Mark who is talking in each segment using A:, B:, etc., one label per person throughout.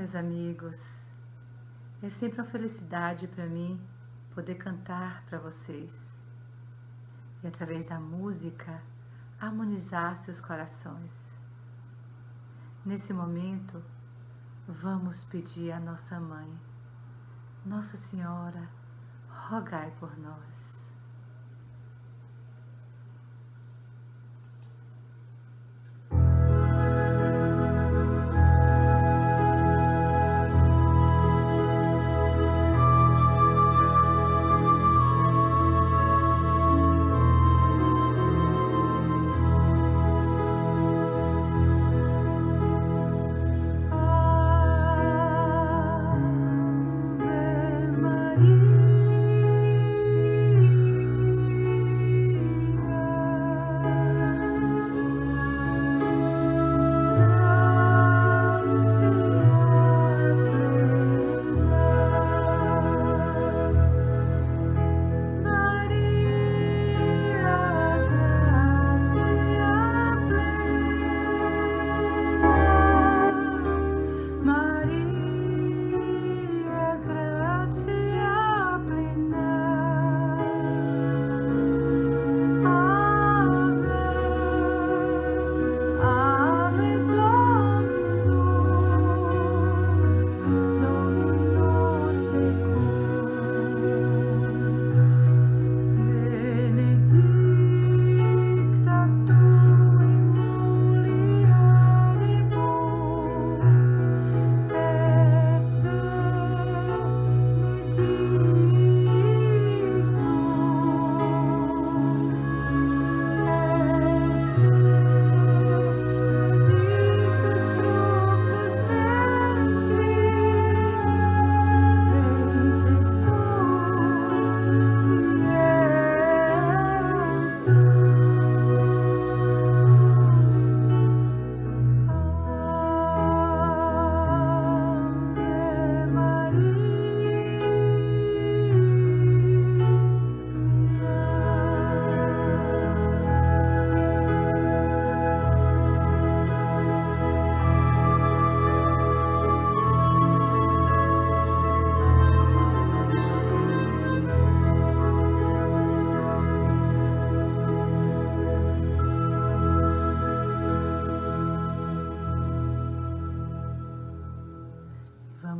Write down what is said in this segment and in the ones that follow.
A: meus amigos, é sempre uma felicidade para mim poder cantar para vocês e, através da música, harmonizar seus corações. Nesse momento, vamos pedir à nossa Mãe, Nossa Senhora, rogai por nós.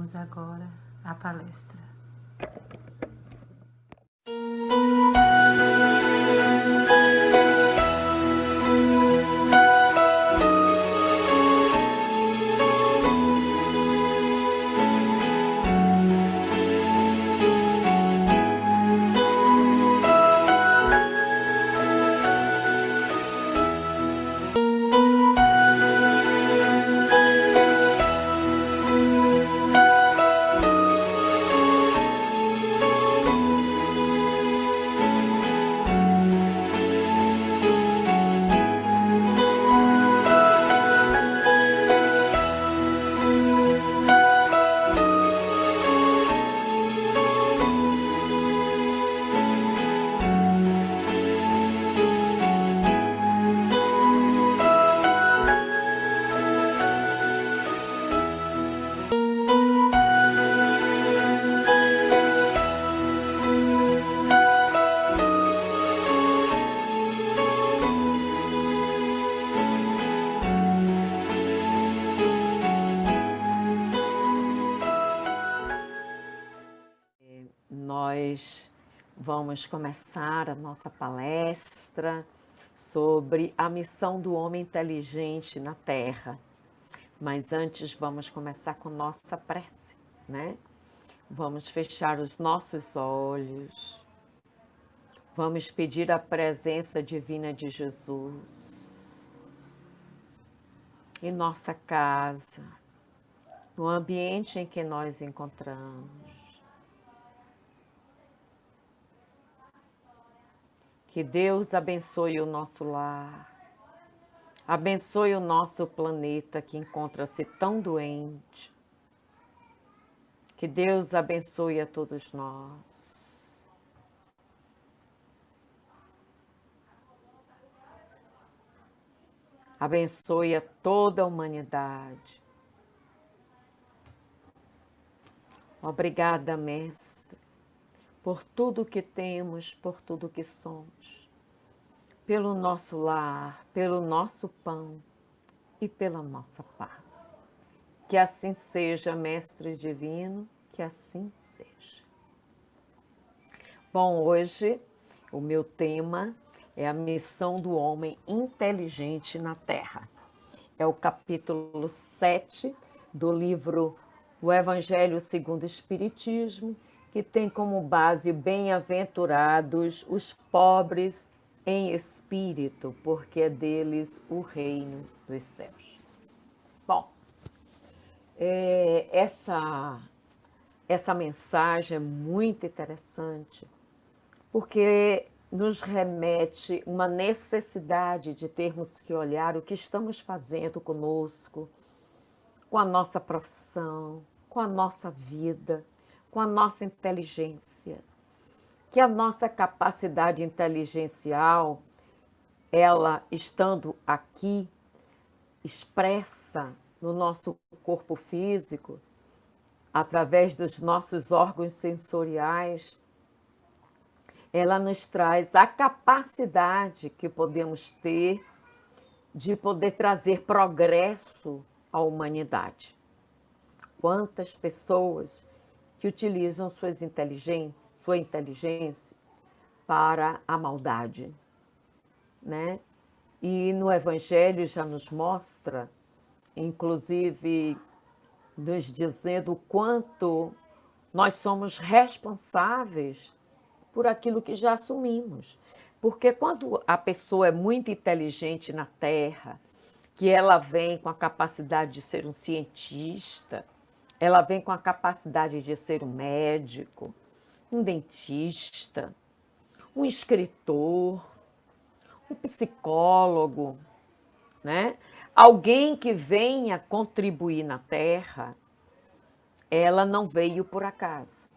A: Vamos agora à palestra.
B: Nós vamos começar a nossa palestra sobre a missão do homem inteligente na Terra. Mas antes vamos começar com nossa prece, né? Vamos fechar os nossos olhos. Vamos pedir a presença divina de Jesus em nossa casa, no ambiente em que nós encontramos. Que Deus abençoe o nosso lar, abençoe o nosso planeta que encontra-se tão doente. Que Deus abençoe a todos nós. Abençoe a toda a humanidade. Obrigada, Mestre, por tudo que temos, por tudo que somos, pelo nosso lar, pelo nosso pão e pela nossa paz. Que assim seja, Mestre Divino, que assim seja. Bom, hoje o meu tema é a missão do homem inteligente na Terra. É o capítulo 7 do livro O Evangelho segundo o Espiritismo, que tem como base bem-aventurados os pobres em espírito, porque é deles o reino dos céus. Bom, essa mensagem é muito interessante, porque nos remete uma necessidade de termos que olhar o que estamos fazendo conosco, com a nossa profissão, com a nossa vida, com a nossa inteligência. Que a nossa capacidade inteligencial, ela estando aqui, expressa no nosso corpo físico, através dos nossos órgãos sensoriais, ela nos traz a capacidade que podemos ter de poder trazer progresso à humanidade. Quantas pessoas que utilizam sua inteligência para a maldade, né? E no Evangelho já nos mostra, inclusive nos dizendo o quanto nós somos responsáveis por aquilo que já assumimos. Porque quando a pessoa é muito inteligente na Terra, que ela vem com a capacidade de ser um cientista, ela vem com a capacidade de ser um médico, um dentista, um escritor, um psicólogo, né? Alguém que venha contribuir na Terra, ela não veio por acaso.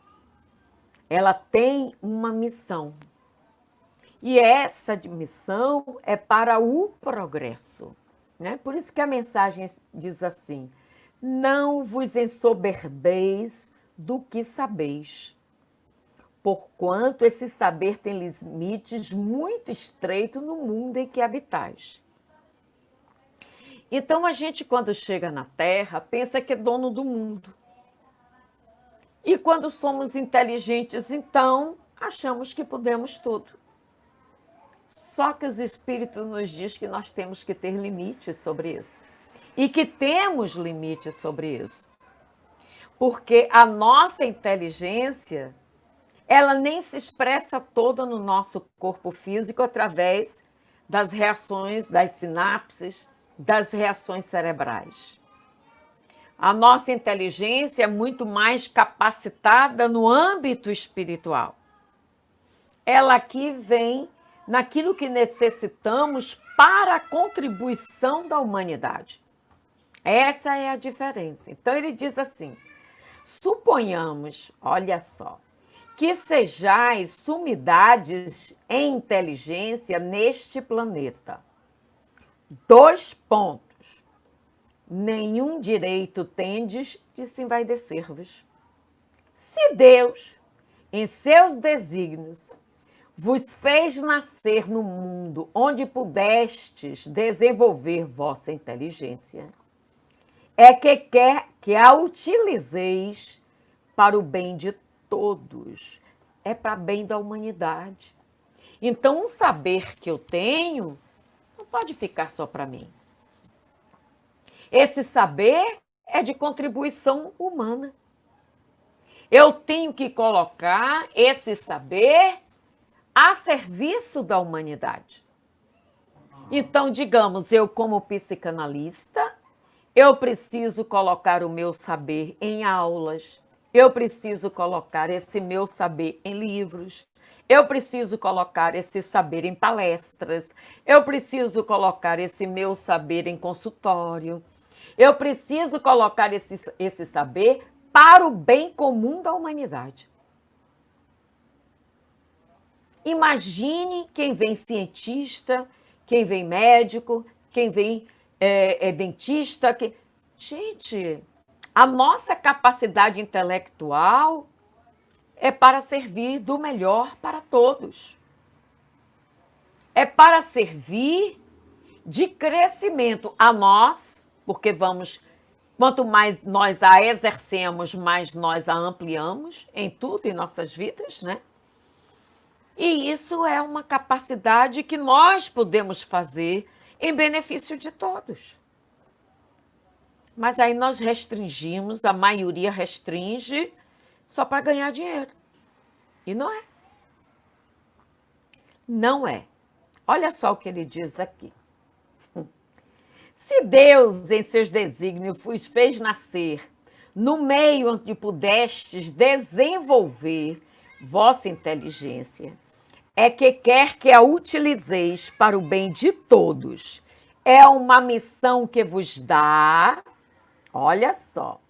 B: Ela tem uma missão. E essa missão é para o progresso, né? Por isso que a mensagem diz assim: não vos ensoberbeis do que sabeis, porquanto esse saber tem limites muito estreitos no mundo em que habitais. Então a gente, quando chega na Terra, pensa que é dono do mundo. E quando somos inteligentes, então, achamos que podemos tudo. Só que os espíritos nos dizem que nós temos que ter limites sobre isso. E que temos limites sobre isso. Porque a nossa inteligência, ela nem se expressa toda no nosso corpo físico através das reações, das sinapses, das reações cerebrais. A nossa inteligência é muito mais capacitada no âmbito espiritual. Ela aqui vem naquilo que necessitamos para a contribuição da humanidade. Essa é a diferença. Então ele diz assim: suponhamos, olha só, que sejais sumidades em inteligência neste planeta. 2 pontos. Nenhum direito tendes de se envaidecer-vos. Se Deus, em seus desígnios, vos fez nascer no mundo onde pudestes desenvolver vossa inteligência, é que quer que a utilizeis para o bem de todos, é para bem da humanidade. Então, um saber que eu tenho não pode ficar só para mim. Esse saber é de contribuição humana. Eu tenho que colocar esse saber a serviço da humanidade. Então, digamos, eu como psicanalista, eu preciso colocar o meu saber em aulas, eu preciso colocar esse meu saber em livros, eu preciso colocar esse saber em palestras, eu preciso colocar esse meu saber em consultório, eu preciso colocar esse saber para o bem comum da humanidade. Imagine quem vem cientista, quem vem médico, quem vem dentista. Gente, A nossa capacidade intelectual é para servir do melhor para todos. É para servir de crescimento a nós, porque quanto mais nós a exercemos, mais nós a ampliamos em tudo, em nossas vidas, né? E isso é uma capacidade que nós podemos fazer em benefício de todos. Mas aí nós restringimos, a maioria restringe só para ganhar dinheiro. E não é. Não é. Olha só o que ele diz aqui. Se Deus, em seus desígnios, vos fez nascer no meio onde pudestes desenvolver vossa inteligência, é que quer que a utilizeis para o bem de todos. É uma missão que vos dá, olha só,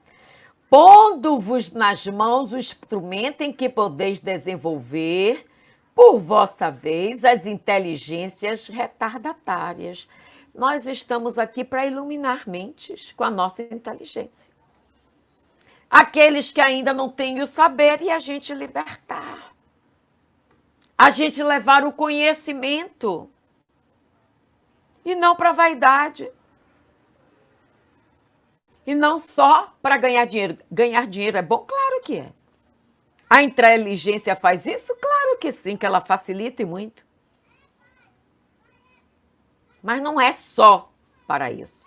B: pondo-vos nas mãos o instrumento em que podeis desenvolver, por vossa vez, as inteligências retardatárias. Nós estamos aqui para iluminar mentes com a nossa inteligência. Aqueles que ainda não têm o saber e a gente libertar. A gente levar o conhecimento e não para a vaidade. E não só para ganhar dinheiro. Ganhar dinheiro é bom? Claro que é. A inteligência faz isso? Claro que sim, que ela facilita e muito. Mas não é só para isso.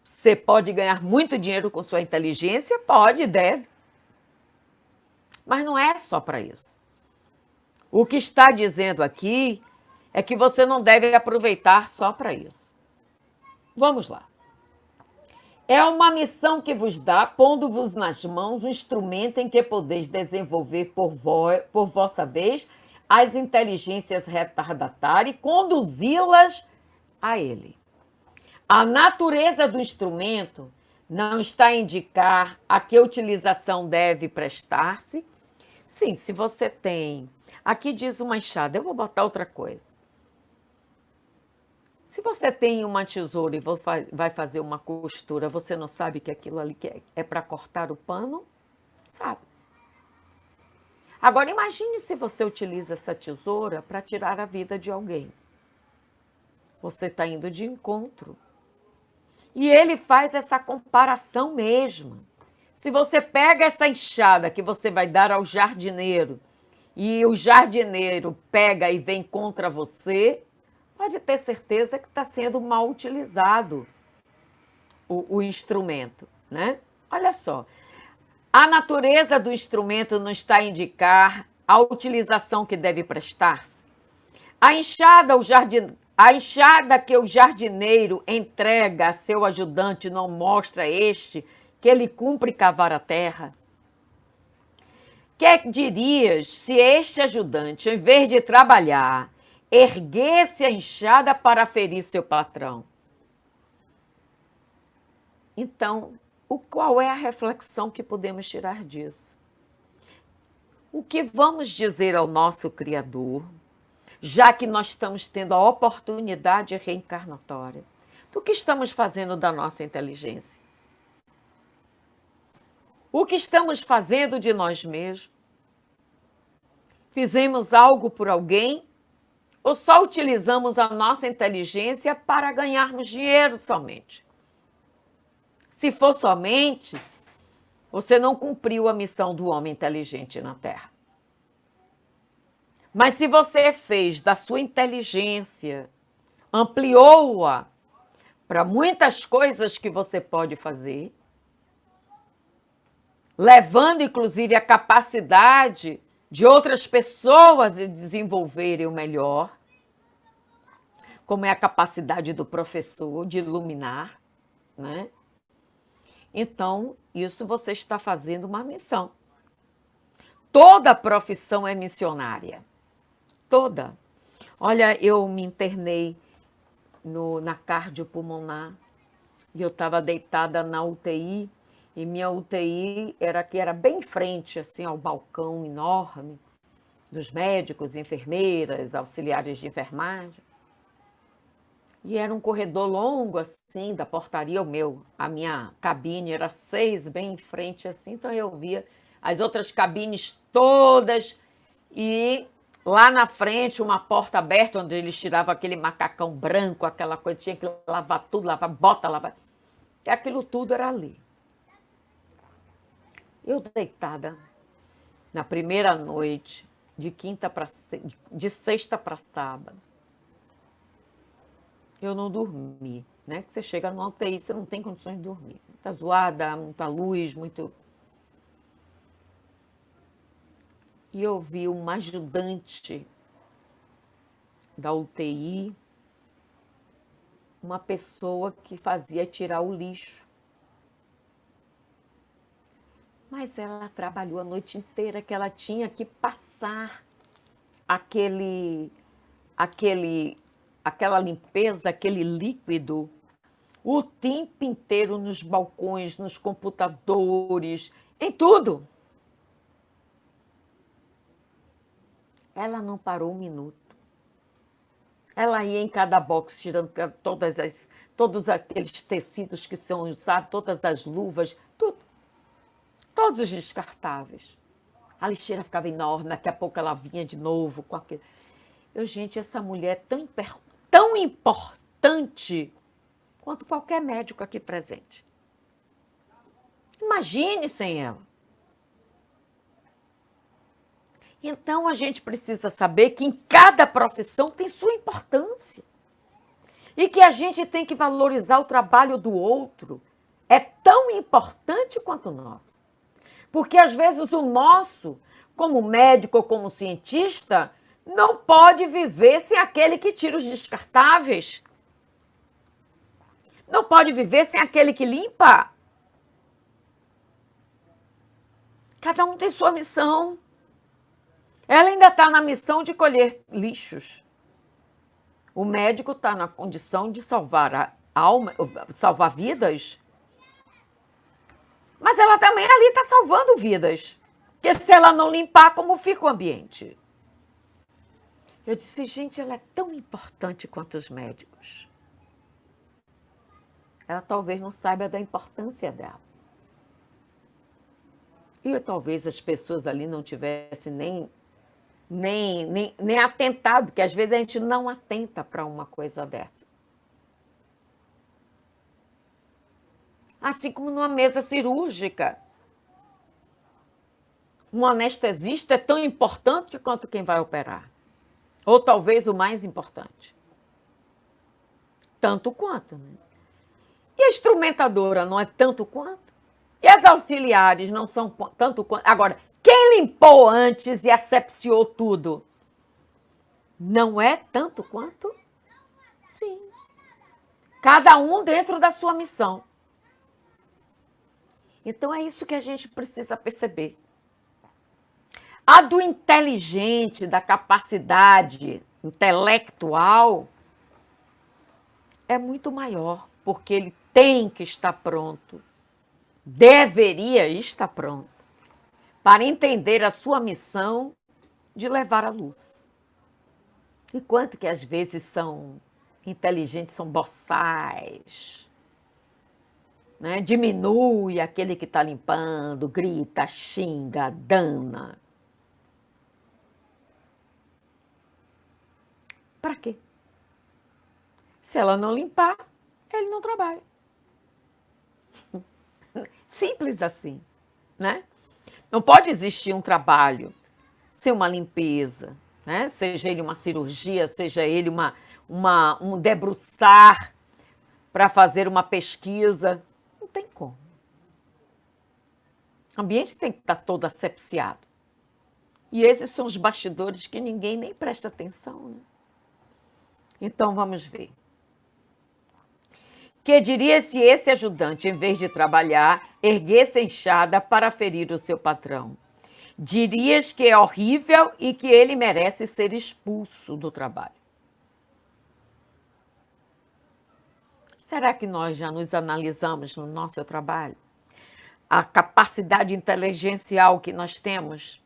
B: Você pode ganhar muito dinheiro com sua inteligência? Pode, deve. Mas não é só para isso. O que está dizendo aqui é que você não deve aproveitar só para isso. Vamos lá. É uma missão que vos dá, pondo-vos nas mãos um instrumento em que podeis desenvolver por vossa vez as inteligências retardatárias e conduzi-las a ele. A natureza do instrumento não está a indicar a que utilização deve prestar-se. Sim, se você tem... Aqui diz uma enxada, eu vou botar outra coisa. Se você tem uma tesoura e vai fazer uma costura, você não sabe que aquilo ali é para cortar o pano? Sabe. Agora, imagine se você utiliza essa tesoura para tirar a vida de alguém. Você está indo de encontro. E ele faz essa comparação mesmo. Se você pega essa enxada que você vai dar ao jardineiro e o jardineiro pega e vem contra você, pode ter certeza que está sendo mal utilizado o instrumento, né? Olha só, a natureza do instrumento não está a indicar a utilização que deve prestar-se. A enxada que o jardineiro entrega a seu ajudante não mostra este que ele cumpre cavar a terra? Que dirias se este ajudante, em vez de trabalhar, erguesse a enxada para ferir seu patrão? Então, qual é a reflexão que podemos tirar disso? O que vamos dizer ao nosso Criador, já que nós estamos tendo a oportunidade reencarnatória, do que estamos fazendo da nossa inteligência? O que estamos fazendo de nós mesmos? Fizemos algo por alguém? Ou só utilizamos a nossa inteligência para ganharmos dinheiro somente? Se for somente, você não cumpriu a missão do homem inteligente na Terra. Mas se você fez da sua inteligência, ampliou-a para muitas coisas que você pode fazer, levando inclusive a capacidade de outras pessoas de desenvolverem o melhor, como é a capacidade do professor de iluminar, né? Então, isso você está fazendo uma missão. Toda profissão é missionária. Toda. Olha, eu me internei na cardiopulmonar e eu estava deitada na UTI e minha UTI era bem em frente assim, ao balcão enorme dos médicos, enfermeiras, auxiliares de enfermagem. E era um corredor longo, assim, da portaria, a minha cabine era 6, bem em frente, assim, então eu via as outras cabines todas e lá na frente uma porta aberta, onde eles tiravam aquele macacão branco, aquela coisa, tinha que lavar tudo, lavar bota, lavar... E aquilo tudo era ali. Eu deitada na primeira noite, de sexta para sábado, eu não dormi, né? Que você chega no UTI, você não tem condições de dormir. Muita zoada, muita luz, muito... E eu vi uma ajudante da UTI, uma pessoa que fazia tirar o lixo. Mas ela trabalhou a noite inteira, que ela tinha que passar aquela limpeza, aquele líquido, o tempo inteiro nos balcões, nos computadores, em tudo. Ela não parou um minuto. Ela ia em cada box, tirando todos aqueles tecidos que são usados, todas as luvas, tudo. Todos os descartáveis. A lixeira ficava enorme, daqui a pouco ela vinha de novo com aquilo. Gente, essa mulher é tão importante quanto qualquer médico aqui presente. Imagine sem ela. Então, a gente precisa saber que em cada profissão tem sua importância. E que a gente tem que valorizar o trabalho do outro. É tão importante quanto o nosso. Porque, às vezes, o nosso, como médico ou como cientista, não pode viver sem aquele que tira os descartáveis. Não pode viver sem aquele que limpa. Cada um tem sua missão. Ela ainda está na missão de colher lixos. O médico está na condição de salvar salvar vidas. Mas ela também ali está salvando vidas. Porque se ela não limpar, como fica o ambiente? Eu disse, gente, ela é tão importante quanto os médicos. Ela talvez não saiba da importância dela. E talvez as pessoas ali não tivessem nem atentado, porque às vezes a gente não atenta para uma coisa dessa. Assim como numa mesa cirúrgica. Um anestesista é tão importante quanto quem vai operar. Ou talvez o mais importante. Tanto quanto, né? E a instrumentadora não é tanto quanto? E as auxiliares não são tanto quanto? Agora, quem limpou antes e asepsiou tudo? Não é tanto quanto? Sim. Cada um dentro da sua missão. Então é isso que a gente precisa perceber. A do inteligente, da capacidade intelectual, é muito maior, porque ele tem que estar pronto, deveria estar pronto, para entender a sua missão de levar a luz. E quanto que às vezes são inteligentes, são boçais, né? Diminui aquele que está limpando, grita, xinga, dana. Para quê? Se ela não limpar, ele não trabalha. Simples assim, né? Não pode existir um trabalho sem uma limpeza, né? Seja ele uma cirurgia, seja ele um debruçar para fazer uma pesquisa. Não tem como. O ambiente tem que estar todo asepsiado. E esses são os bastidores que ninguém nem presta atenção, né? Então, vamos ver. Que diria se esse ajudante, em vez de trabalhar, erguesse a enxada para ferir o seu patrão? Dirias que é horrível e que ele merece ser expulso do trabalho. Será que nós já nos analisamos no nosso trabalho? A capacidade inteligencial que nós temos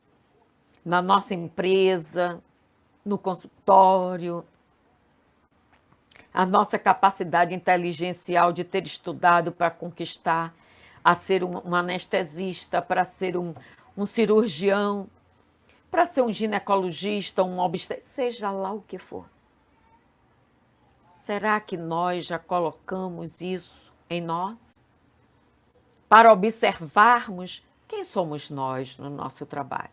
B: na nossa empresa, no consultório, a nossa capacidade inteligencial de ter estudado para conquistar, a ser um anestesista, para ser um cirurgião, para ser um ginecologista, um obstetra, seja lá o que for. Será que nós já colocamos isso em nós? Para observarmos quem somos nós no nosso trabalho.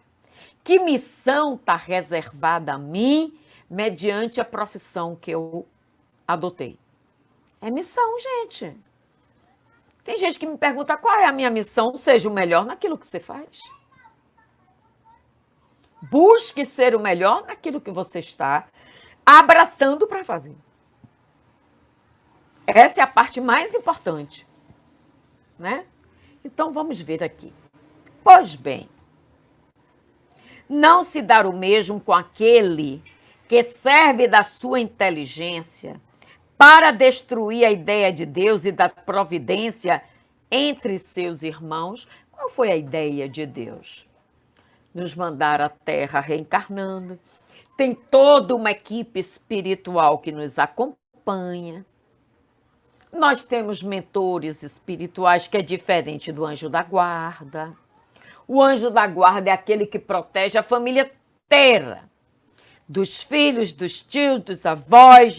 B: Que missão está reservada a mim mediante a profissão que eu adotei? É missão, gente. Tem gente que me pergunta qual é a minha missão, seja o melhor naquilo que você faz. Busque ser o melhor naquilo que você está abraçando para fazer. Essa é a parte mais importante, né? Então vamos ver aqui. Pois bem, não se dar o mesmo com aquele que serve da sua inteligência para destruir a ideia de Deus e da providência entre seus irmãos. Qual foi a ideia de Deus? Nos mandar à Terra reencarnando. Tem toda uma equipe espiritual que nos acompanha. Nós temos mentores espirituais que é diferente do anjo da guarda. O anjo da guarda é aquele que protege a família inteira. Dos filhos, dos tios, dos avós.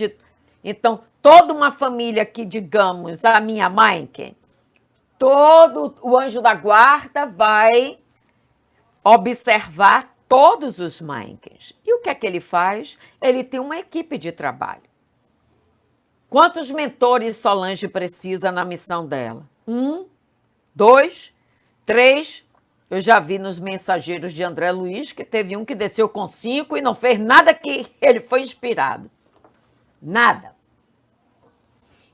B: Então, toda uma família que, digamos, a minha mãe, todo o anjo da guarda vai observar todos os mães. E o que é que ele faz? Ele tem uma equipe de trabalho. Quantos mentores Solange precisa na missão dela? 1, 2, 3. Eu já vi nos mensageiros de André Luiz que teve um que desceu com 5 e não fez nada que ele foi inspirado. Nada.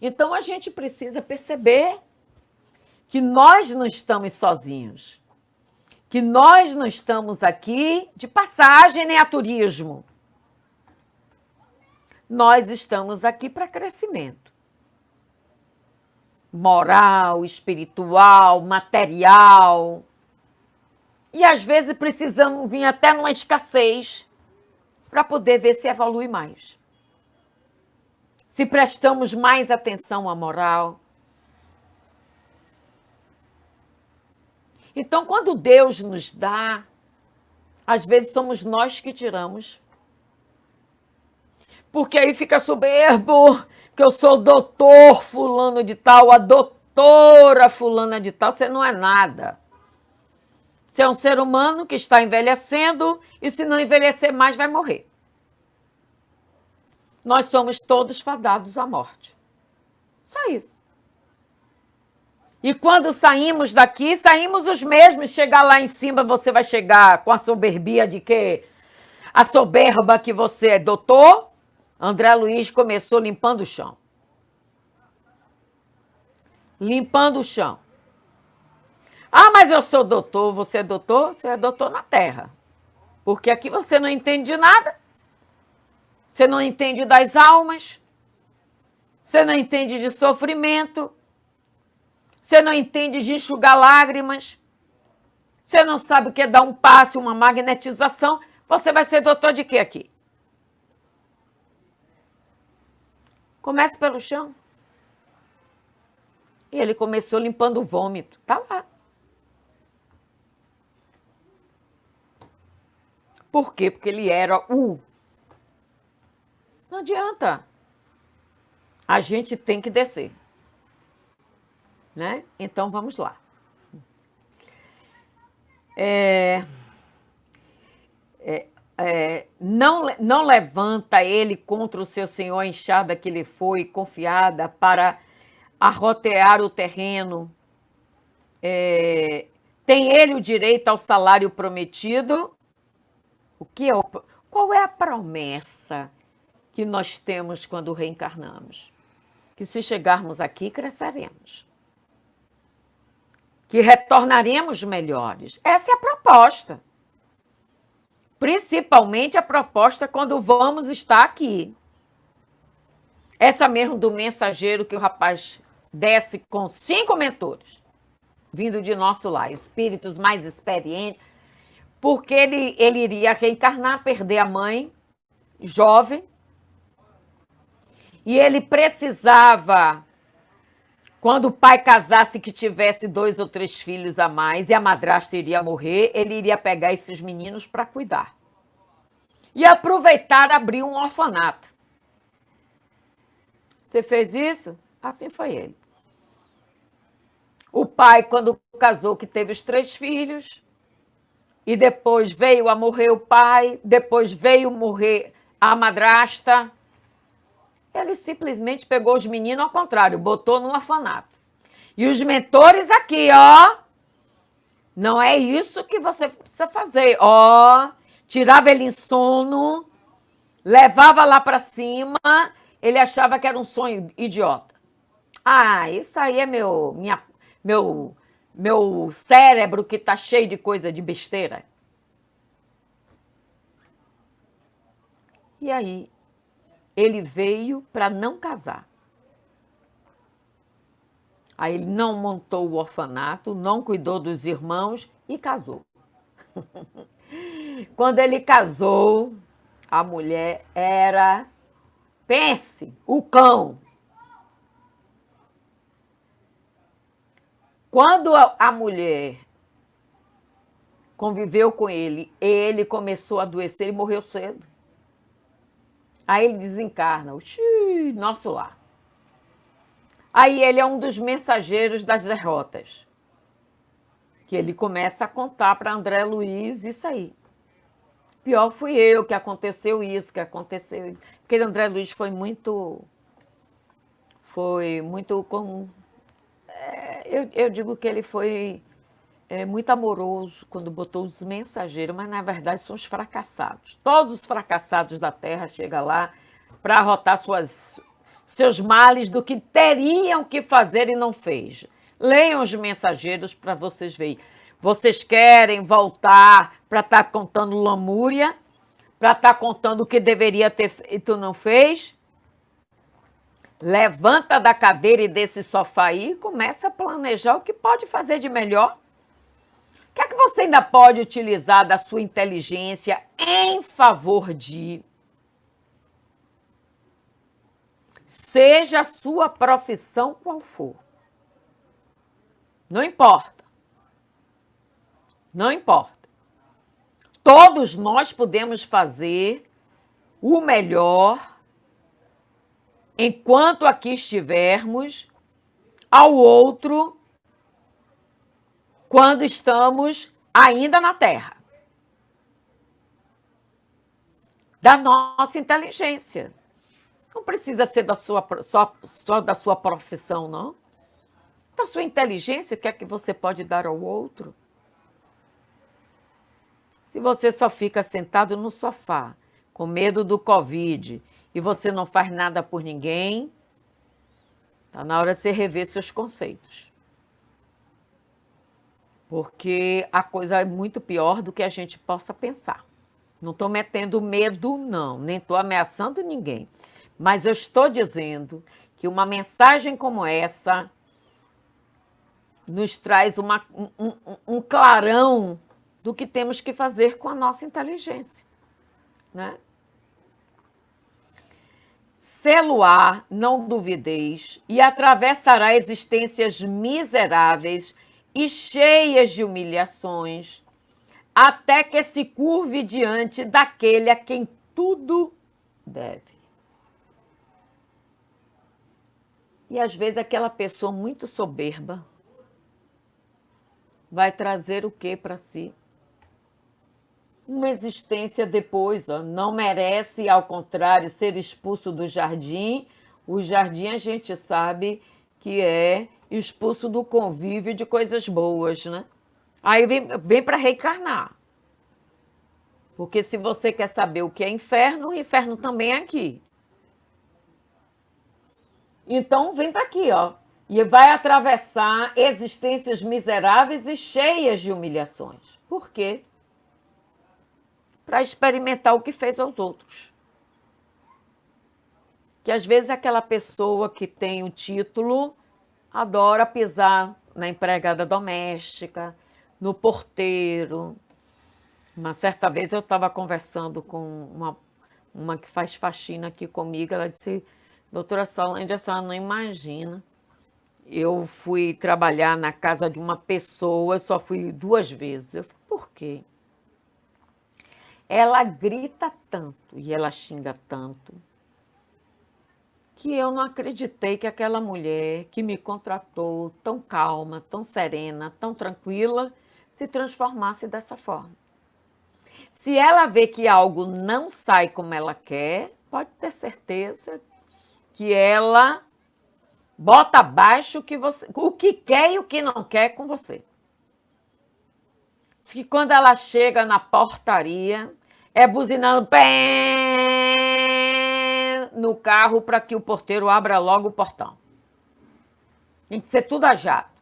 B: Então a gente precisa perceber que nós não estamos sozinhos. Que nós não estamos aqui de passagem nem a turismo. Nós estamos aqui para crescimento. Moral, espiritual, material. E às vezes precisamos vir até numa escassez para poder ver se evolui mais. Se prestamos mais atenção à moral. Então, quando Deus nos dá, às vezes somos nós que tiramos. Porque aí fica soberbo, que eu sou doutor fulano de tal, a doutora fulana de tal. Você não é nada. Você é um ser humano que está envelhecendo e se não envelhecer mais vai morrer. Nós somos todos fadados à morte. Só isso. E quando saímos daqui, saímos os mesmos. Chegar lá em cima, você vai chegar com a soberbia de que a soberba que você é doutor. André Luiz começou limpando o chão. Limpando o chão. Ah, mas eu sou doutor. Você é doutor? Você é doutor na terra. Porque aqui você não entende de nada. Você não entende das almas. Você não entende de sofrimento. Você não entende de enxugar lágrimas. Você não sabe o que é dar um passe, uma magnetização. Você vai ser doutor de quê aqui? Comece pelo chão. E ele começou limpando o vômito. Tá lá. Por quê? Porque ele era o... Não adianta. A gente tem que descer. Né? Então, vamos lá. Não levanta ele contra o seu senhor a enxada que lhe foi confiada para arrotear o terreno. Tem ele o direito ao salário prometido? Qual é a promessa que nós temos quando reencarnamos? Que se chegarmos aqui, cresceremos. Que retornaremos melhores. Essa é a proposta. Principalmente a proposta quando vamos estar aqui. Essa mesmo do mensageiro que o rapaz desce com 5 mentores, vindo de nosso lar, espíritos mais experientes, porque ele iria reencarnar, perder a mãe, jovem. e ele precisava, quando o pai casasse, que tivesse 2 ou 3 filhos a mais e a madrasta iria morrer, ele iria pegar esses meninos para cuidar. E aproveitar abrir um orfanato. Você fez isso? Assim foi ele. O pai, quando casou, que teve os 3 filhos, e depois veio a morrer o pai, depois veio morrer a madrasta, ele simplesmente pegou os meninos ao contrário, botou no orfanato. E os mentores aqui, ó, não é isso que você precisa fazer, ó, tirava ele em sono, levava lá para cima, ele achava que era um sonho idiota. Ah, isso aí é meu cérebro que tá cheio de coisa de besteira. E aí, ele veio para não casar. Aí ele não montou o orfanato, não cuidou dos irmãos e casou. Quando ele casou, a mulher era, pense, o cão. Quando a mulher conviveu com ele começou a adoecer e morreu cedo. Aí ele desencarna, nosso lar. Aí ele é um dos mensageiros das derrotas. Que ele começa a contar para André Luiz isso aí. Pior fui eu, que aconteceu isso, que aconteceu isso. Porque André Luiz foi muito como... eu digo que ele foi muito amoroso quando botou os mensageiros, mas na verdade são os fracassados. Todos os fracassados da Terra chegam lá para arrotar seus males do que teriam que fazer e não fez. Leiam os mensageiros para vocês verem. Vocês querem voltar para estar contando lamúria, para estar contando o que deveria ter feito e não fez? Levanta da cadeira e desse sofá aí e começa a planejar o que pode fazer de melhor. O que é que você ainda pode utilizar da sua inteligência em favor de... Seja a sua profissão qual for. Não importa. Não importa. Todos nós podemos fazer o melhor enquanto aqui estivermos ao outro quando estamos ainda na Terra. Da nossa inteligência. Não precisa ser só da sua profissão, não. Da sua inteligência, o que é que você pode dar ao outro? Se você só fica sentado no sofá, com medo do Covid, e você não faz nada por ninguém, está na hora de você rever seus conceitos. Porque a coisa é muito pior do que a gente possa pensar. Não estou metendo medo, não, nem estou ameaçando ninguém. Mas eu estou dizendo que uma mensagem como essa nos traz um clarão do que temos que fazer com a nossa inteligência, né? Celular, não duvideis, e atravessará existências miseráveis e cheias de humilhações, até que se curve diante daquele a quem tudo deve. E às vezes aquela pessoa muito soberba vai trazer o que para si? Uma existência depois, ó, não merece, ao contrário, ser expulso do jardim. O jardim a gente sabe que é expulso do convívio de coisas boas, né? Aí vem para reencarnar. Porque se você quer saber o que é inferno, o inferno também é aqui. Então vem para aqui, ó. E vai atravessar existências miseráveis e cheias de humilhações. Por quê? Para experimentar o que fez aos outros. Que às vezes aquela pessoa que tem o título adora pisar na empregada doméstica, no porteiro. Uma certa vez eu estava conversando com uma que faz faxina aqui comigo, ela disse, Doutora Solange, a senhora não imagina. Eu fui trabalhar na casa de uma pessoa, só fui 2 vezes. Por quê? Ela grita tanto e ela xinga tanto que eu não acreditei que aquela mulher que me contratou, tão calma, tão serena, tão tranquila, se transformasse dessa forma. Se ela vê que algo não sai como ela quer, pode ter certeza que ela bota abaixo o que quer e o que não quer com você. Que quando ela chega na portaria, é buzinando pé no carro para que o porteiro abra logo o portão. Tem que ser tudo a jato.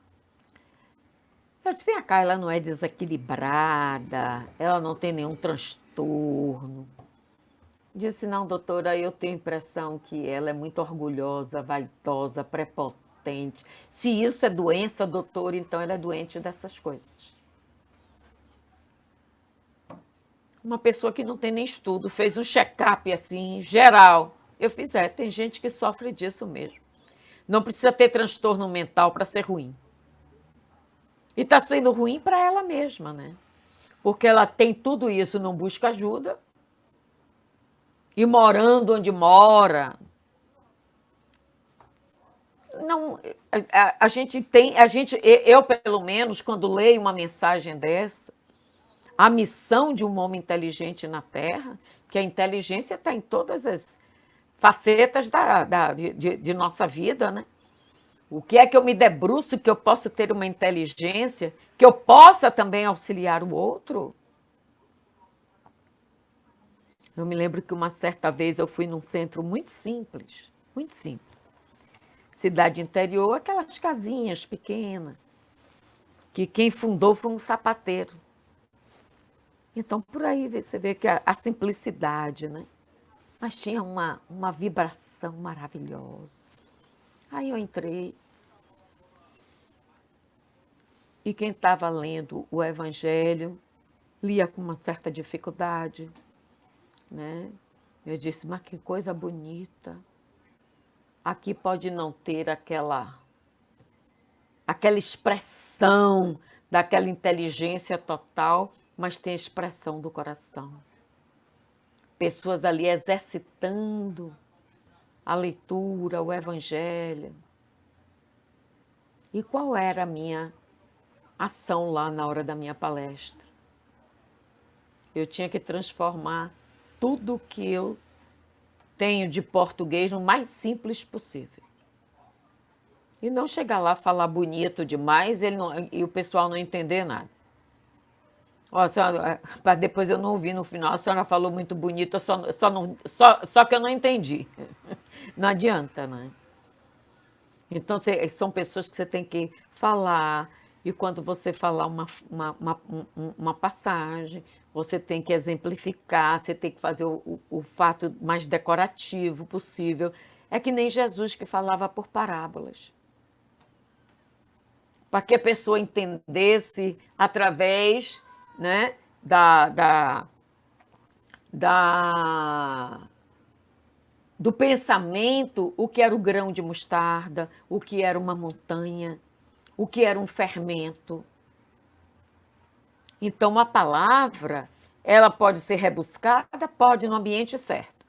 B: Eu disse, vem cá, ela não é desequilibrada, ela não tem nenhum transtorno. Disse, não, doutora, eu tenho a impressão que ela é muito orgulhosa, vaidosa, prepotente. Se isso é doença, doutora, então ela é doente dessas coisas. Uma pessoa que não tem nem estudo, fez um check-up assim, geral. Eu fiz, tem gente que sofre disso mesmo. Não precisa ter transtorno mental para ser ruim. E está sendo ruim para ela mesma, né? Porque ela tem tudo isso, não busca ajuda. E morando onde mora. Não, a gente tem, eu pelo menos, quando leio uma mensagem dessa, a missão de um homem inteligente na Terra, que a inteligência está em todas as facetas de nossa vida, né? O que é que eu me debruço, que eu posso ter uma inteligência, que eu possa também auxiliar o outro? Eu me lembro que uma certa vez eu fui num centro muito simples, cidade interior, aquelas casinhas pequenas, que quem fundou foi um sapateiro. Então, por aí você vê que a simplicidade, né? Mas tinha uma vibração maravilhosa. Aí eu entrei. E quem estava lendo o Evangelho lia com uma certa dificuldade, né? Eu disse, mas que coisa bonita. Aqui pode não ter aquela expressão daquela inteligência total, mas tem a expressão do coração. Pessoas ali exercitando a leitura, o Evangelho. E qual era a minha ação lá na hora da minha palestra? Eu tinha que transformar tudo que eu tenho de português no mais simples possível. E não chegar lá falar bonito demais e o pessoal não entender nada. Ó, para depois eu não ouvi no final, a senhora falou muito bonito, só que eu não entendi. Não adianta, né? Então, são pessoas que você tem que falar, e quando você falar uma passagem, você tem que exemplificar, você tem que fazer o fato mais decorativo possível. É que nem Jesus que falava por parábolas. Para que a pessoa entendesse através, né, do pensamento o que era o grão de mostarda, o que era uma montanha, o que era um fermento. Então, a palavra, ela pode ser rebuscada, pode no ambiente certo.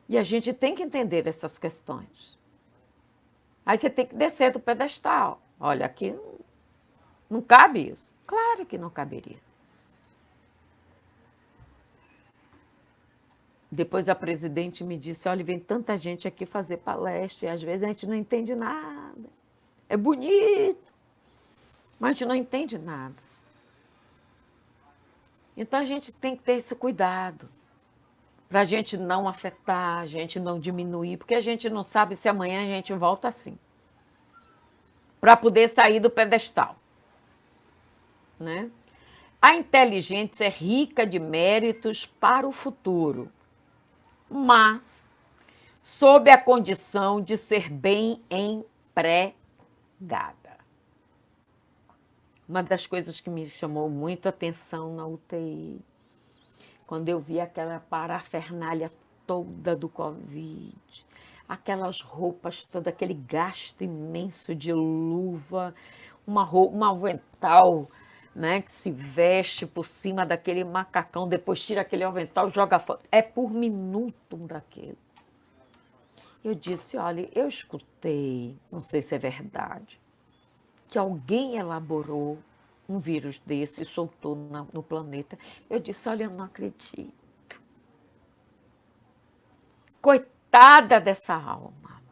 B: E a gente tem que entender essas questões. Aí você tem que descer do pedestal. Olha, aqui não cabe isso. Claro que não caberia. Depois a presidente me disse, olha, vem tanta gente aqui fazer palestra e às vezes a gente não entende nada. É bonito, mas a gente não entende nada. Então a gente tem que ter esse cuidado para a gente não afetar, a gente não diminuir, porque a gente não sabe se amanhã a gente volta assim. Para poder sair do pedestal, né? A inteligência é rica de méritos para o futuro, mas sob a condição de ser bem empregada. Uma das coisas que me chamou muito a atenção na UTI, quando eu vi aquela parafernália toda do Covid, aquelas roupas todas, aquele gasto imenso de luva, um avental, né, que se veste por cima daquele macacão, depois tira aquele avental, joga fora. É por minuto um daquele. Eu disse, olha, eu escutei, não sei se é verdade, que alguém elaborou um vírus desse e soltou no planeta. Eu disse, olha, eu não acredito. Coitada dessa alma.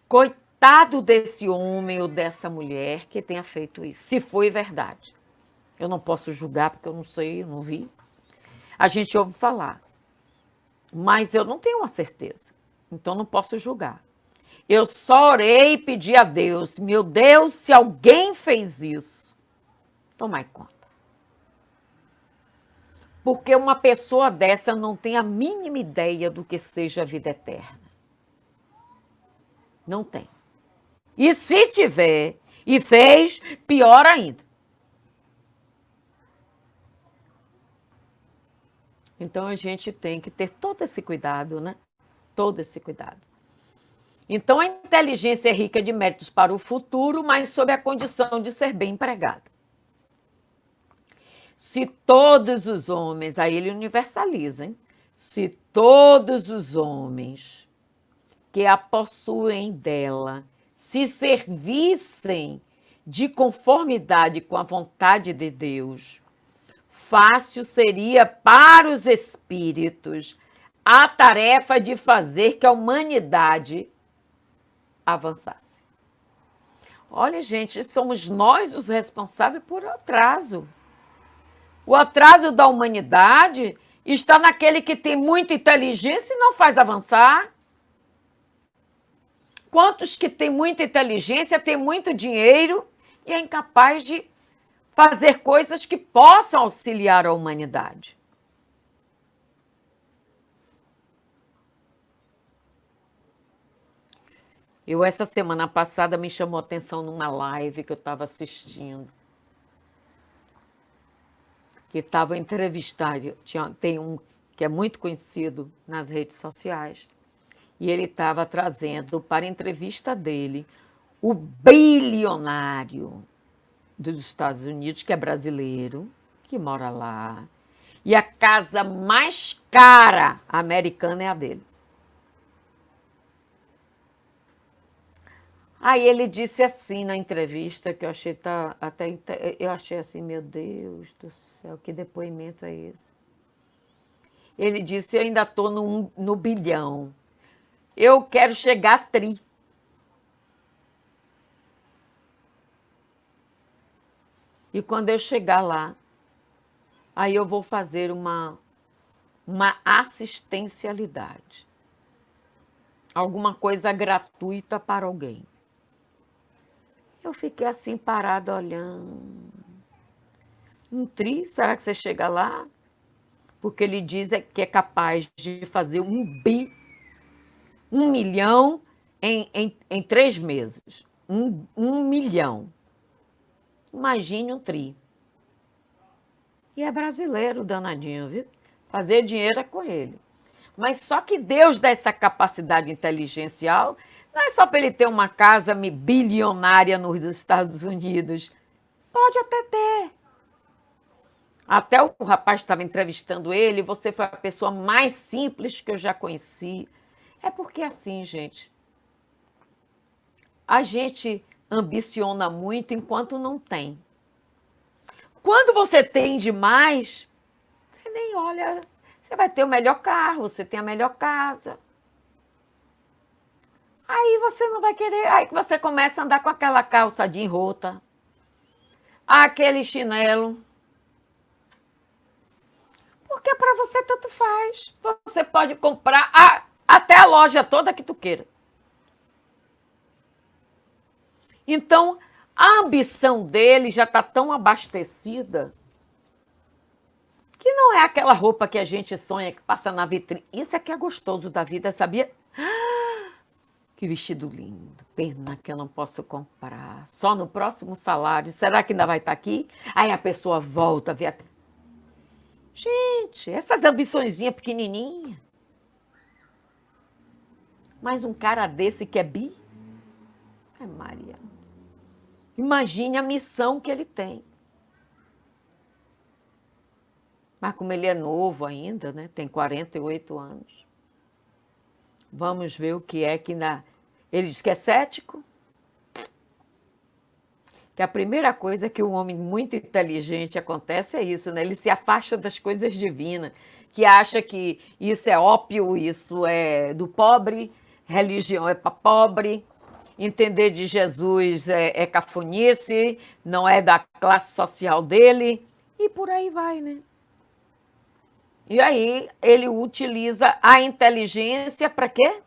B: Coitado desse homem ou dessa mulher que tenha feito isso, se foi verdade. Eu não posso julgar porque eu não sei, eu não vi. A gente ouve falar, mas eu não tenho uma certeza, então não posso julgar. Eu só orei e pedi a Deus, meu Deus, se alguém fez isso, tomai conta. Porque uma pessoa dessa não tem a mínima ideia do que seja a vida eterna. Não tem. E se tiver e fez, pior ainda. Então a gente tem que ter todo esse cuidado, né? Todo esse cuidado. Então a inteligência é rica de méritos para o futuro, mas sob a condição de ser bem empregada. Se todos os homens, aí ele universaliza, hein? Se todos os homens que a possuem dela se servissem de conformidade com a vontade de Deus, fácil seria para os espíritos a tarefa de fazer que a humanidade avançasse. Olha, gente, somos nós os responsáveis por atraso. O atraso da humanidade está naquele que tem muita inteligência e não faz avançar. Quantos que têm muita inteligência, têm muito dinheiro e é incapaz de fazer coisas que possam auxiliar a humanidade? Essa semana passada, me chamou a atenção numa live que eu estava assistindo, que estava entrevistado, tem um que é muito conhecido nas redes sociais, e ele estava trazendo para a entrevista dele o bilionário dos Estados Unidos, que é brasileiro, que mora lá, e a casa mais cara americana é a dele. Aí ele disse assim na entrevista, que eu achei eu achei assim, meu Deus do céu, que depoimento é esse? Ele disse, eu ainda estou no bilhão, eu quero chegar a tri. E quando eu chegar lá, aí eu vou fazer uma assistencialidade, alguma coisa gratuita para alguém. Eu fiquei assim parada olhando. Um tri, será que você chega lá? Porque ele diz que é capaz de fazer 1 milhão em 3 meses. 1 milhão. Imagine um tri. E é brasileiro, danadinho, viu? Fazer dinheiro é com ele. Mas só que Deus dá essa capacidade inteligencial, não é só para ele ter uma casa bilionária nos Estados Unidos. Pode até ter. Até o rapaz estava entrevistando ele, você foi a pessoa mais simples que eu já conheci. É porque assim, gente, a gente ambiciona muito enquanto não tem. Quando você tem demais, você nem olha, você vai ter o melhor carro, você tem a melhor casa. Aí você não vai querer, aí que você começa a andar com aquela calça jeans rota, aquele chinelo. Porque para você tanto faz. Você pode comprar até a loja toda que tu queira. Então, a ambição dele já está tão abastecida que não é aquela roupa que a gente sonha, que passa na vitrine. Isso é que é gostoso da vida, sabia? Que vestido lindo. Pena que eu não posso comprar. Só no próximo salário. Será que ainda vai estar aqui? Aí a pessoa volta a ver. Gente, essas ambiçõezinhas pequenininhas. Mas um cara desse que é bi? É Maria. Imagine a missão que ele tem. Mas como ele é novo ainda, né? Tem 48 anos. Vamos ver o que é que ele diz que é cético. Que a primeira coisa que um homem muito inteligente acontece é isso, né? Ele se afasta das coisas divinas, que acha que isso é ópio, isso é do pobre, religião é para pobre, entender de Jesus é cafonice, não é da classe social dele, e por aí vai, né? E aí ele utiliza a inteligência para quê?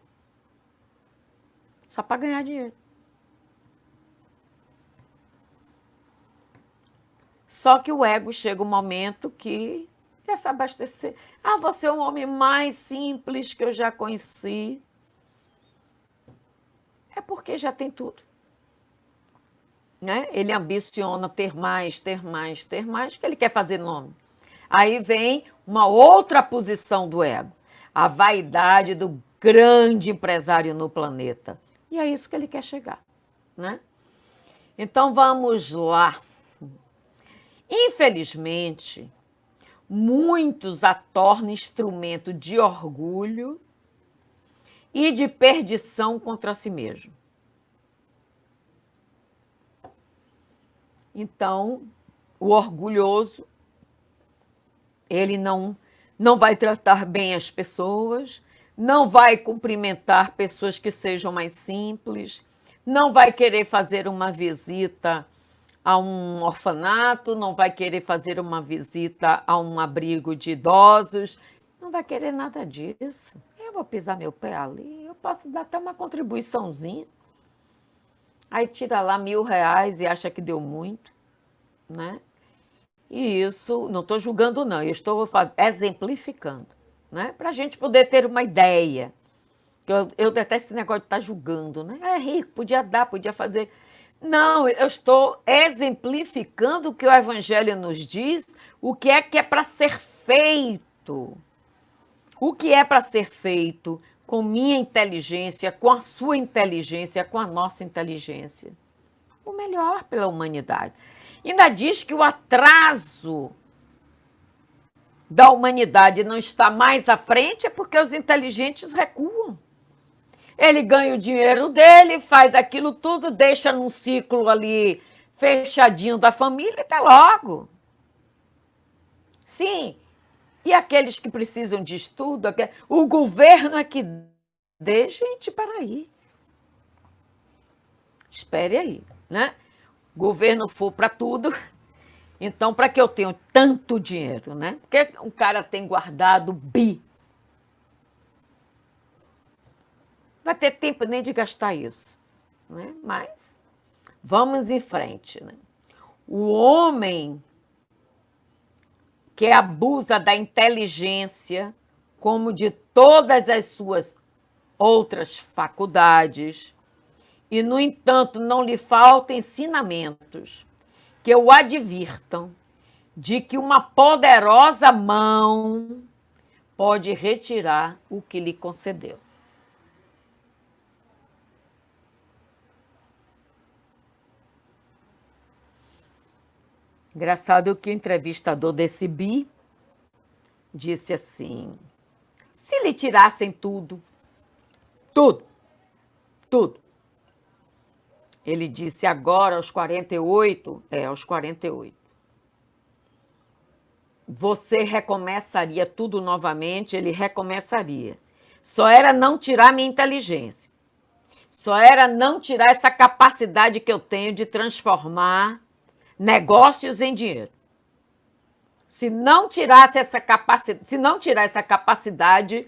B: Só para ganhar dinheiro. Só que o ego chega um momento que quer se abastecer. Ah, você é o homem mais simples que eu já conheci. É porque já tem tudo. Né? Ele ambiciona ter mais, ter mais, ter mais, que ele quer fazer nome. Aí vem uma outra posição do ego. A vaidade do grande empresário no planeta. E é isso que ele quer chegar. Né? Então vamos lá. Infelizmente, muitos a tornam instrumento de orgulho e de perdição contra si mesmo. Então, o orgulhoso, ele não vai tratar bem as pessoas, não vai cumprimentar pessoas que sejam mais simples, não vai querer fazer uma visita a um orfanato, não vai querer fazer uma visita a um abrigo de idosos, não vai querer nada disso. Eu vou pisar meu pé ali, eu posso dar até uma contribuiçãozinha. Aí tira lá R$ 1.000 e acha que deu muito, né? E isso, não estou julgando não, eu estou exemplificando, né? Para a gente poder ter uma ideia. Eu detesto esse negócio de estar julgando, né? É rico, podia dar, podia fazer. Não, eu estou exemplificando o que o Evangelho nos diz, o que é para ser feito. O que é para ser feito com minha inteligência, com a sua inteligência, com a nossa inteligência. O melhor pela humanidade. Ainda diz que o atraso da humanidade não está mais à frente é porque os inteligentes recuam. Ele ganha o dinheiro dele, faz aquilo tudo, deixa num ciclo ali fechadinho da família e até logo. Sim, e aqueles que precisam de estudo, o governo é que dê, gente, para aí. Espere aí, né? O governo for para tudo, então para que eu tenha tanto dinheiro, né? Porque um cara tem guardado bi. Vai ter tempo nem de gastar isso, né? Mas vamos em frente, né? O homem que abusa da inteligência, como de todas as suas outras faculdades, e, no entanto, não lhe faltam ensinamentos que o advirtam de que uma poderosa mão pode retirar o que lhe concedeu. Engraçado que o entrevistador desse bi disse assim: se lhe tirassem tudo, tudo. Ele disse agora, aos 48, aos 48. Você recomeçaria tudo novamente, ele recomeçaria. Só era não tirar minha inteligência. Só era não tirar essa capacidade que eu tenho de transformar negócios em dinheiro. Se não tirasse essa capacidade, se não tirar essa capacidade,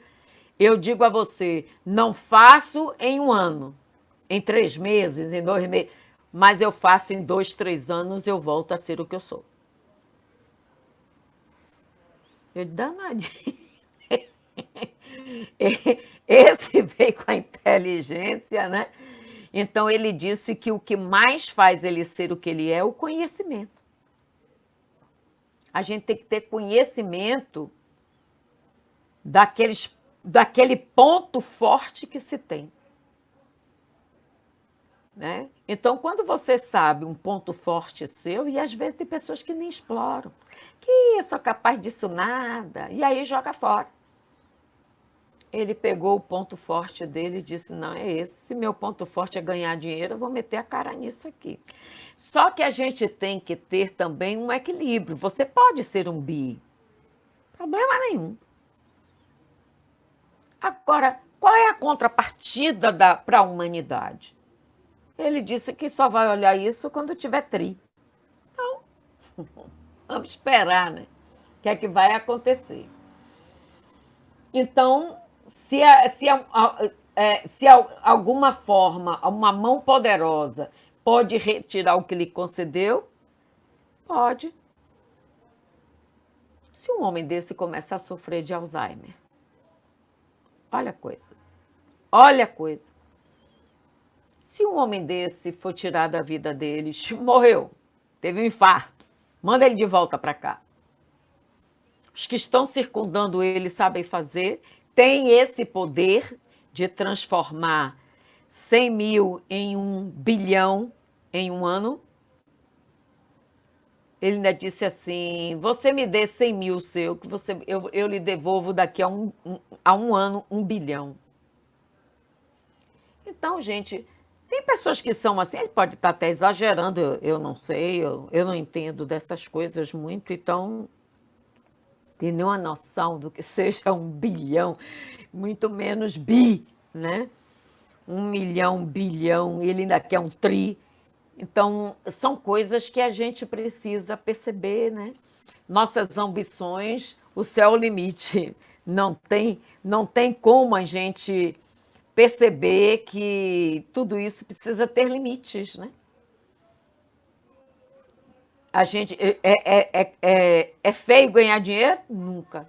B: eu digo a você, não faço em um ano, em 3 meses, em 2 meses, mas eu faço em 2, 3 anos, eu volto a ser o que eu sou. Eu danadinho. Esse veio com a inteligência, né? Então ele disse que o que mais faz ele ser o que ele é o conhecimento. A gente tem que ter conhecimento daquele ponto forte que se tem. Né? Então, quando você sabe um ponto forte seu, e às vezes tem pessoas que nem exploram, que eu sou capaz disso nada, e aí joga fora. Ele pegou o ponto forte dele e disse, não, é esse, se meu ponto forte é ganhar dinheiro, eu vou meter a cara nisso aqui. Só que a gente tem que ter também um equilíbrio. Você pode ser um bi, problema nenhum. Agora, qual é a contrapartida para a humanidade? Ele disse que só vai olhar isso quando tiver tri. Então, vamos esperar, né? O que é que vai acontecer? Então, se alguma forma, uma mão poderosa pode retirar o que lhe concedeu, pode. Se um homem desse começa a sofrer de Alzheimer, olha a coisa. Olha a coisa. Se um homem desse for tirar da vida dele, morreu, teve um infarto, manda ele de volta para cá. Os que estão circundando ele sabem fazer, têm esse poder de transformar 100 mil em 1 bilhão em um ano. Ele ainda disse assim, você me dê 100 mil seu, que eu lhe devolvo daqui a um ano 1 bilhão. Então, gente, tem pessoas que são assim, ele pode estar até exagerando, eu não sei, eu não entendo dessas coisas muito, então tem nenhuma noção do que seja 1 bilhão, muito menos bi, né? 1 milhão, bilhão, ele ainda quer um tri. Então, são coisas que a gente precisa perceber, né? Nossas ambições, o céu é o limite. Não tem como a gente perceber que tudo isso precisa ter limites, né? A gente é feio ganhar dinheiro? Nunca.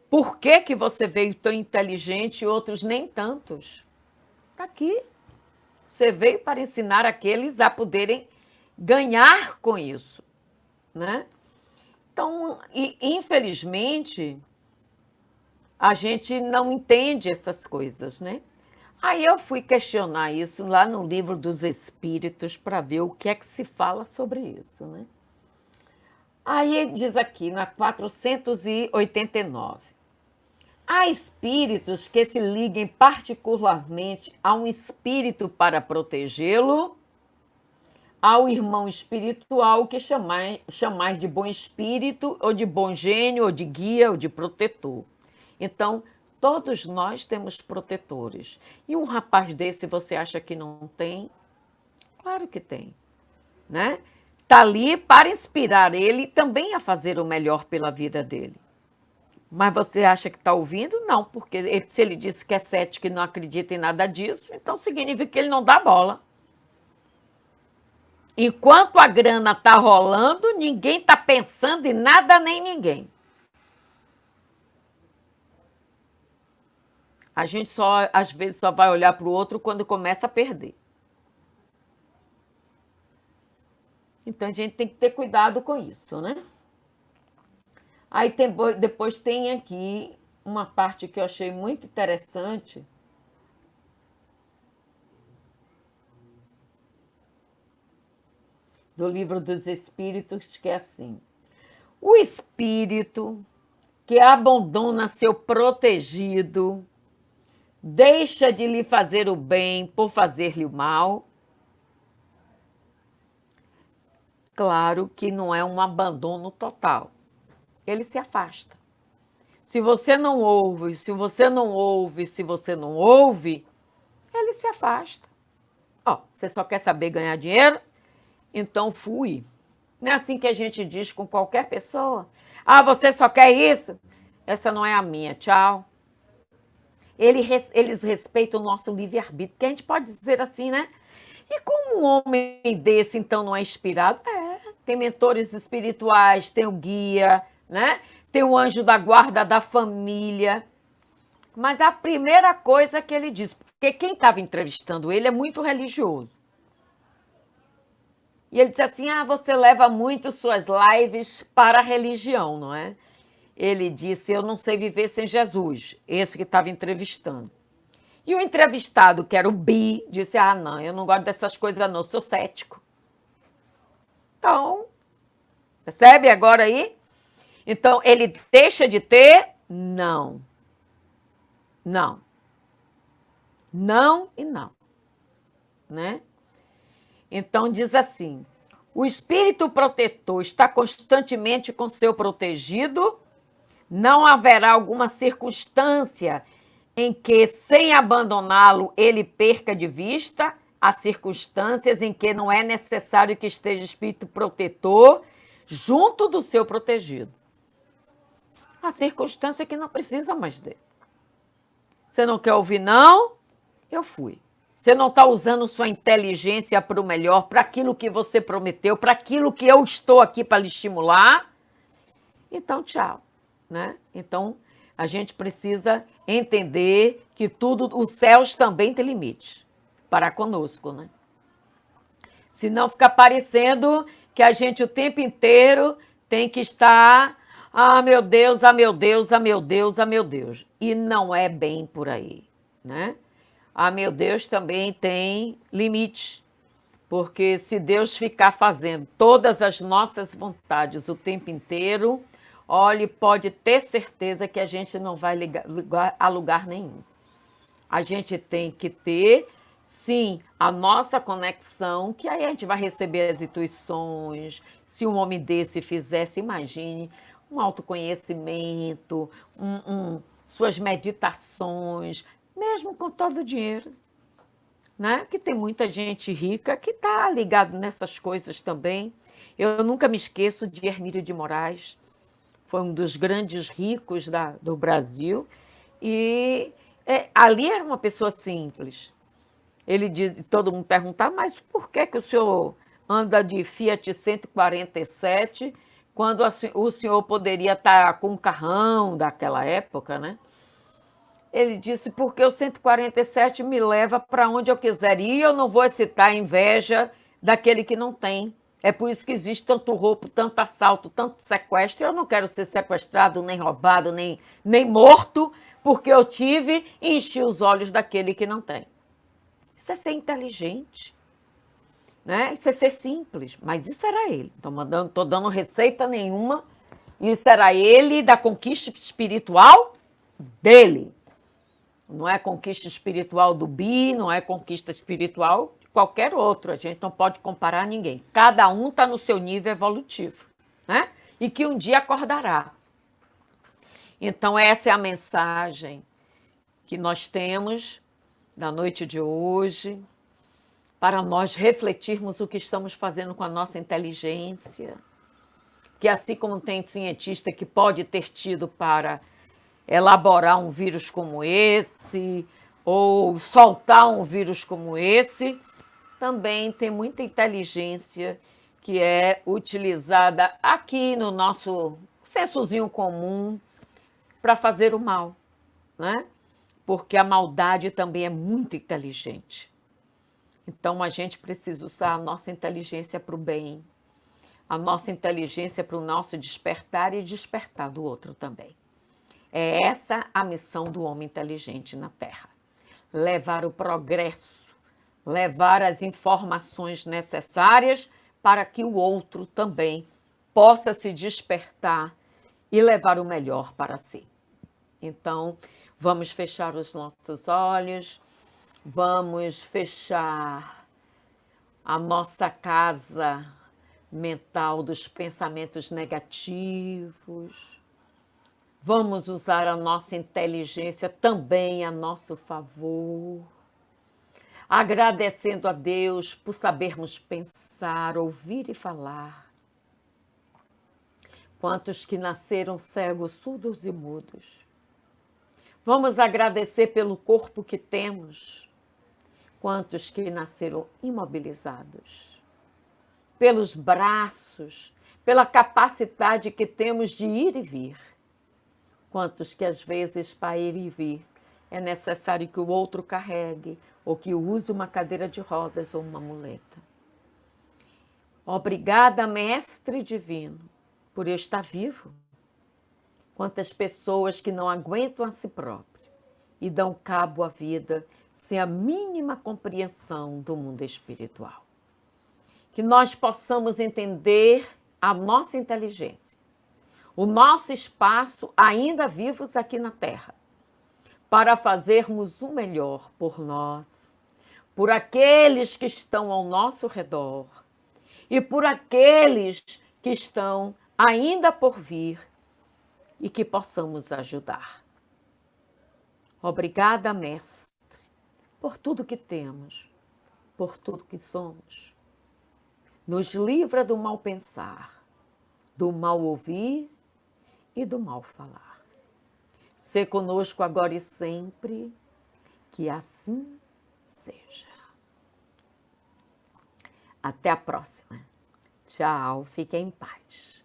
B: Por que que você veio tão inteligente e outros nem tantos? Está aqui. Você veio para ensinar aqueles a poderem ganhar com isso, né? Então, infelizmente, a gente não entende essas coisas, né? Aí eu fui questionar isso lá no Livro dos Espíritos para ver o que é que se fala sobre isso, né? Aí ele diz aqui, na 489, há espíritos que se liguem particularmente a um espírito para protegê-lo, ao irmão espiritual que chamais de bom espírito, ou de bom gênio, ou de guia, ou de protetor. Então, todos nós temos protetores. E um rapaz desse, você acha que não tem? Claro que tem, né? Está ali para inspirar ele também a fazer o melhor pela vida dele. Mas você acha que está ouvindo? Não, porque se ele disse que é cético e não acredita em nada disso, então significa que ele não dá bola. Enquanto a grana está rolando, ninguém está pensando em nada nem ninguém. A gente às vezes, só vai olhar para o outro quando começa a perder. Então, a gente tem que ter cuidado com isso, né? Aí depois tem aqui uma parte que eu achei muito interessante. Do Livro dos Espíritos, que é assim. O espírito que abandona seu protegido, deixa de lhe fazer o bem por fazer-lhe o mal. Claro que não é um abandono total. Ele se afasta. Se você não ouve, se você não ouve, se você não ouve, ele se afasta. Ó, você só quer saber ganhar dinheiro? Então fui. Não é assim que a gente diz com qualquer pessoa. Ah, você só quer isso? Essa não é a minha, tchau. Eles respeitam o nosso livre-arbítrio, porque a gente pode dizer assim, né? E como um homem desse, então, não é inspirado? Tem mentores espirituais, tem o guia, né? Tem o anjo da guarda da família. Mas a primeira coisa que ele diz, porque quem estava entrevistando ele é muito religioso. E ele disse assim, você leva muito suas lives para a religião, não é? Ele disse, eu não sei viver sem Jesus, esse que estava entrevistando. E o entrevistado, que era o Bi, disse, não, eu não gosto dessas coisas não, sou cético. Então, percebe agora aí? Então, ele deixa de ter? Não. Não. Não e não. Né? Então, diz assim, o espírito protetor está constantemente com seu protegido, não haverá alguma circunstância em que, sem abandoná-lo, ele perca de vista as circunstâncias em que não é necessário que esteja espírito protetor junto do seu protegido. A circunstância que não precisa mais dele. Você não quer ouvir, não? Eu fui. Você não está usando sua inteligência para o melhor, para aquilo que você prometeu, para aquilo que eu estou aqui para lhe estimular? Então, tchau. Né? Então, a gente precisa entender que tudo, os céus também têm limites para conosco, né? Senão fica parecendo que a gente o tempo inteiro tem que estar, meu Deus, meu Deus, meu Deus, meu Deus. E não é bem por aí, né? Meu Deus também tem limites, porque se Deus ficar fazendo todas as nossas vontades o tempo inteiro, olhe, pode ter certeza que a gente não vai ligar a lugar nenhum. A gente tem que ter, sim, a nossa conexão, que aí a gente vai receber as intuições. Se um homem desse fizesse, imagine, um autoconhecimento, suas meditações, mesmo com todo o dinheiro. Né? Que tem muita gente rica que está ligado nessas coisas também. Eu nunca me esqueço de Hermílio de Moraes, foi um dos grandes ricos do Brasil, e ali era uma pessoa simples. Ele diz, todo mundo perguntava, mas por que o senhor anda de Fiat 147 quando o senhor poderia estar com um carrão daquela época, né? Ele disse, porque o 147 me leva para onde eu quiser ir e eu não vou excitar a inveja daquele que não tem. É por isso que existe tanto roubo, tanto assalto, tanto sequestro. Eu não quero ser sequestrado, nem roubado, nem morto, porque eu tive e enchi os olhos daquele que não tem. Isso é ser inteligente, né? Isso é ser simples, mas isso era ele. Não estou dando receita nenhuma. Isso era ele da conquista espiritual dele. Não é conquista espiritual do Bi, não é conquista espiritual de qualquer outro. A gente não pode comparar ninguém. Cada um está no seu nível evolutivo, né? E que um dia acordará. Então, essa é a mensagem que nós temos da noite de hoje, para nós refletirmos o que estamos fazendo com a nossa inteligência. Que assim como tem cientista que pode ter tido para elaborar um vírus como esse, ou soltar um vírus como esse, também tem muita inteligência que é utilizada aqui no nosso sensozinho comum para fazer o mal, né? Porque a maldade também é muito inteligente. Então, a gente precisa usar a nossa inteligência para o bem, a nossa inteligência para o nosso despertar e despertar do outro também. É essa a missão do homem inteligente na Terra. Levar o progresso, levar as informações necessárias para que o outro também possa se despertar e levar o melhor para si. Então, vamos fechar os nossos olhos, vamos fechar a nossa casa mental dos pensamentos negativos. Vamos usar a nossa inteligência também a nosso favor, agradecendo a Deus por sabermos pensar, ouvir e falar. Quantos que nasceram cegos, surdos e mudos. Vamos agradecer pelo corpo que temos. Quantos que nasceram imobilizados. Pelos braços, pela capacidade que temos de ir e vir. Quantos que às vezes para ir e vir é necessário que o outro carregue ou que use uma cadeira de rodas ou uma muleta. Obrigada, Mestre Divino, por eu estar vivo. Quantas pessoas que não aguentam a si próprio e dão cabo à vida sem a mínima compreensão do mundo espiritual. Que nós possamos entender a nossa inteligência, o nosso espaço ainda vivos aqui na Terra, para fazermos o melhor por nós, por aqueles que estão ao nosso redor e por aqueles que estão ainda por vir e que possamos ajudar. Obrigada, Mestre, por tudo que temos, por tudo que somos. Nos livra do mal pensar, do mal ouvir e do mal falar. Sê conosco agora e sempre, que assim seja. Até a próxima. Tchau, fiquem em paz.